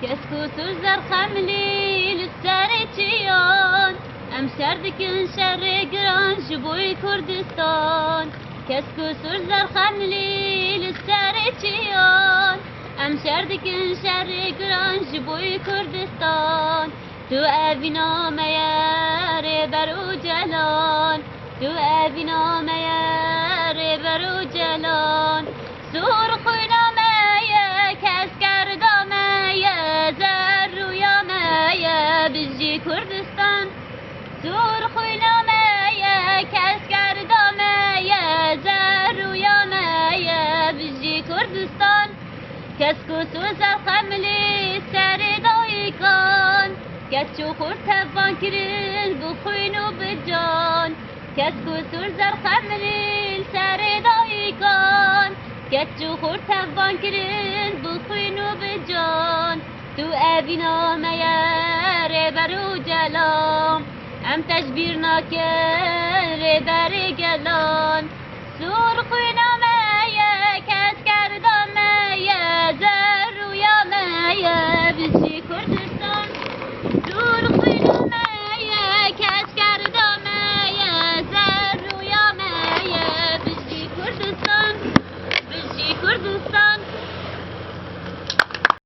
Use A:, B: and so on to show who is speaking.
A: كسكو سوزر خملي للسارتيان ام شردكن شر گرانج بوی کردستان كسكو سوزر خملي للسارتيان ام شردكن شر گرانج بوی کردستان تو اوینا میار برو جلان تو اوینا میار برو جلان زور خوینا میه کس کرده میه زر رویا میه بجی کردستان زور خوینا میه کس کرده میه زر رویا میه بجی کردستان کسکو سوزر خملی سر دایکان کسچو خورد تفان کرن بخوین و بجان کسکو سوزر خملی سر دایکان کسچو خورد تفان کرن بخوین و بجان تو اوینا میار برو جلام ام تشبیر نکر بر گلان زور خوینا